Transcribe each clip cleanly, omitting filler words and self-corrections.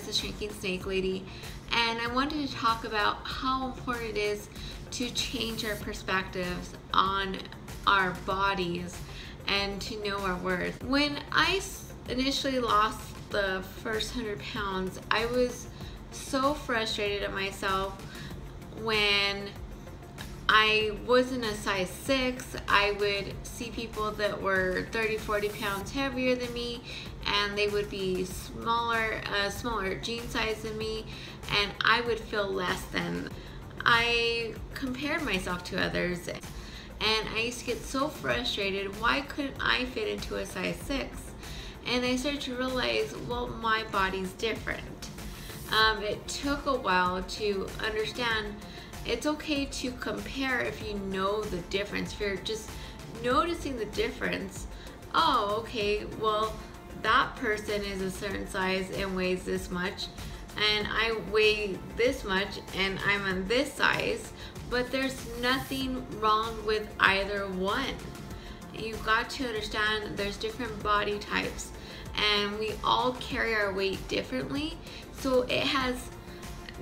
the Shrinking Snake Lady, and I wanted to talk about how important it is to change our perspectives on our bodies and to know our worth. When I initially lost the first 100 pounds, I was so frustrated at myself when I wasn't a size 6. I would see people that were 30-40 pounds heavier than me, and they would be smaller jean size than me, and I would feel less than. I compared myself to others, and I used to get so frustrated. Why couldn't I fit into a size 6? And I started to realize, well, my body's different. It took a while to understand it's okay to compare if you know the difference. If you're just noticing the difference, oh, okay, well, that person is a certain size and weighs this much, and I weigh this much and I'm on this size, but there's nothing wrong with either one. You've got to understand there's different body types, and we all carry our weight differently, so it has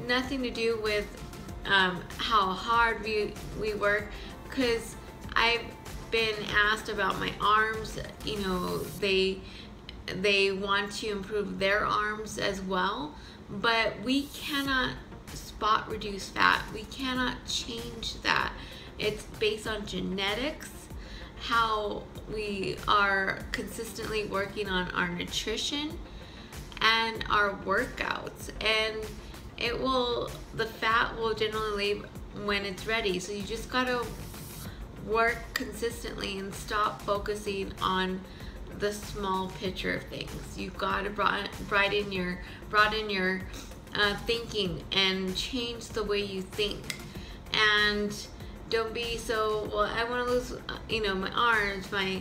nothing to do with how hard we work. Because I've been asked about my arms, you know, they want to improve their arms as well, but we cannot spot reduce fat. We cannot change that. It's based on genetics, how we are consistently working on our nutrition and our workouts, and the fat will generally leave when it's ready. So you just gotta work consistently and stop focusing on the small picture of things. You've got to broaden your thinking and change the way you think, and don't be so, well, I want to lose, you know, my arms, my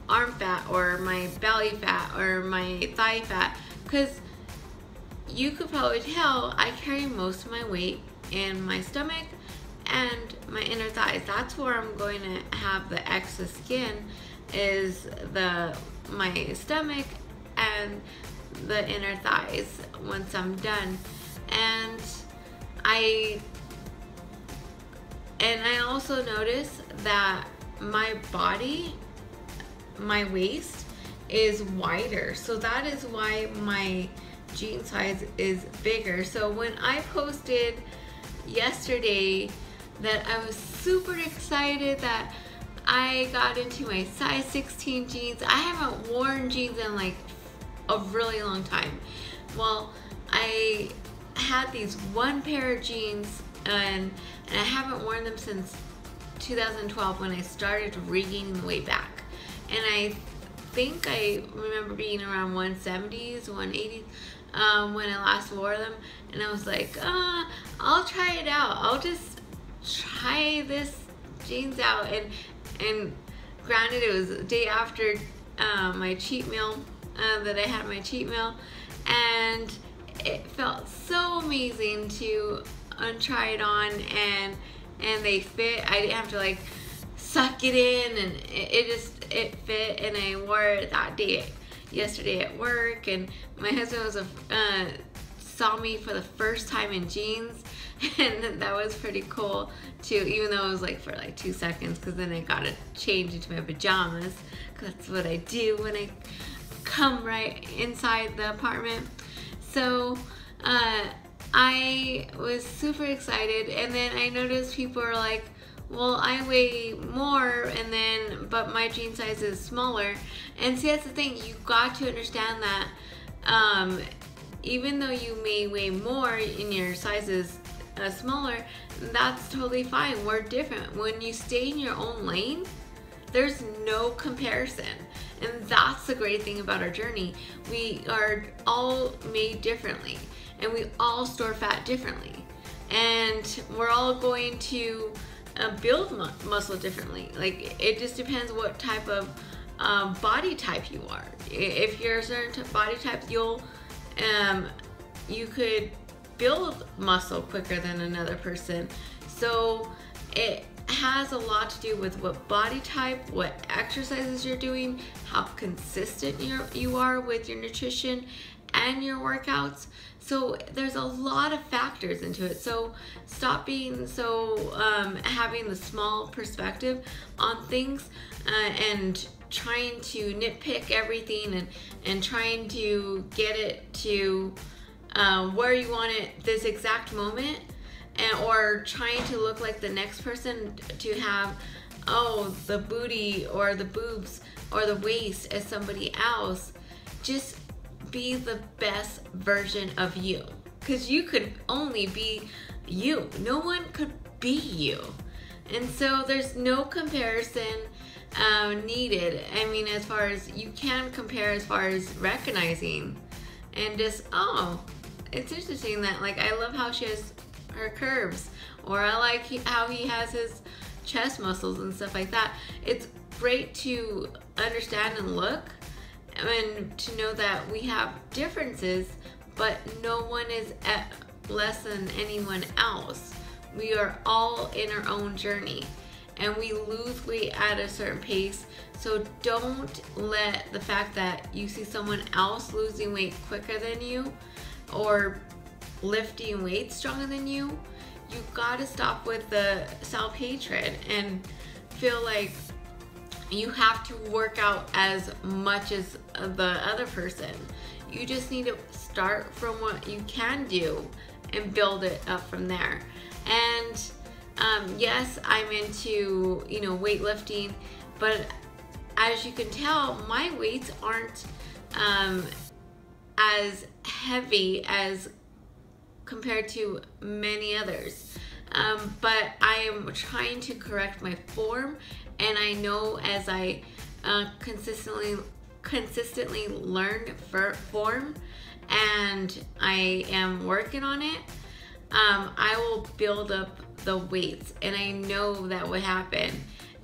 arm fat, or my belly fat, or my thigh fat, because you could probably tell I carry most of my weight in my stomach and my inner thighs. That's where I'm going to have the excess skin, is my stomach and the inner thighs once I'm done. And I also notice that my body, my waist is wider, so that is why my jean size is bigger. So when I posted yesterday that I was super excited that I got into my size 16 jeans, I haven't worn jeans in like a really long time. Well, I had these one pair of jeans, and I haven't worn them since 2012 when I started regaining weight back. And I think I remember being around 170s, 180s when I last wore them, and I was like, I'll try it out. I'll just try this jeans out. And granted, it was the day after my cheat meal, that I had my cheat meal, and it felt so amazing to try it on, and they fit. I didn't have to like suck it in, and it fit, and I wore it that day yesterday at work. And my husband saw me for the first time in jeans, and that was pretty cool too, even though it was like for like 2 seconds, because then I got to change into my pajamas, because that's what I do when I come right inside the apartment. So I was super excited, and then I noticed people are like, well, I weigh more, but my jean size is smaller. And see, that's the thing, you've got to understand that even though you may weigh more and your size is smaller, that's totally fine. We're different. When you stay in your own lane, there's no comparison. And that's the great thing about our journey. We are all made differently, and we all store fat differently, and we're all going to build muscle differently. Like, it just depends what type of body type you are. If you're a certain body type, you could build muscle quicker than another person. So it has a lot to do with what body type, what exercises you're doing, how consistent you are with your nutrition, and and your workouts. So there's a lot of factors into it. So stop being so having the small perspective on things and trying to nitpick everything and trying to get it to where you want it this exact moment, or trying to look like the next person to have, oh, the booty or the boobs or the waist as somebody else. Just be the best version of you, because you could only be you. No one could be you. And so there's no comparison needed. I mean, as far as you can compare as far as recognizing and just, oh, it's interesting that, like, I love how she has her curves, or I like how he has his chest muscles and stuff like that. It's great to understand and look and to know that we have differences, but no one is less than anyone else. We are all in our own journey, and we lose weight at a certain pace. So don't let the fact that you see someone else losing weight quicker than you or lifting weights stronger than you, you gotta stop with the self-hatred and feel like you have to work out as much as the other person. You just need to start from what you can do and build it up from there. And yes, I'm into, you know, weightlifting, but as you can tell, my weights aren't as heavy as compared to many others. But I am trying to correct my form, and I know as I consistently learn form, and I am working on it, I will build up the weights, and I know that will happen.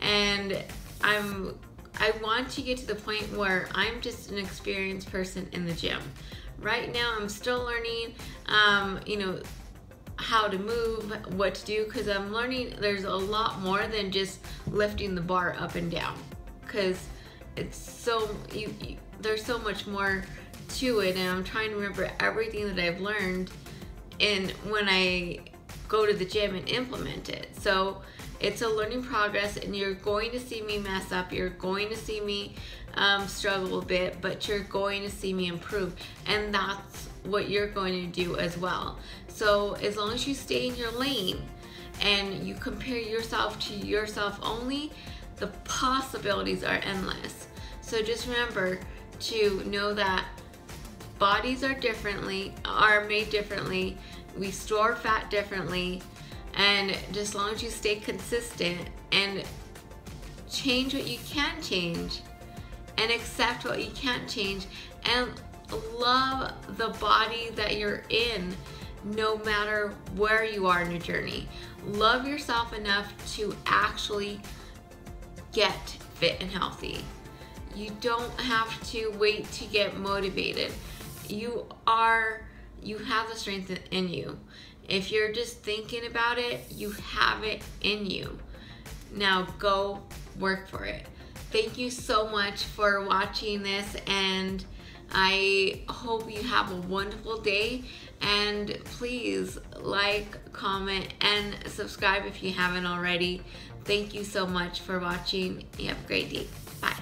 And I want to get to the point where I'm just an experienced person in the gym. Right now, I'm still learning, you know, how to move, what to do, because I'm learning there's a lot more than just lifting the bar up and down, because it's so, there's so much more to it, and I'm trying to remember everything that I've learned and when I go to the gym and implement it. So it's a learning progress, and you're going to see me mess up, you're going to see me struggle a bit, but you're going to see me improve, and that's what you're going to do as well. So as long as you stay in your lane and you compare yourself to yourself only, the possibilities are endless. So just remember to know that bodies are made differently, we store fat differently, and just as long as you stay consistent and change what you can change and accept what you can't change, and love the body that you're in no matter where you are in your journey. Love yourself enough to actually get fit and healthy. You don't have to wait to get motivated. You have the strength in you. If you're just thinking about it, you have it in you. Now go work for it. Thank you so much for watching this, and I hope you have a wonderful day. And please like, comment, and subscribe if you haven't already. Thank you so much for watching. You have a great day. Bye.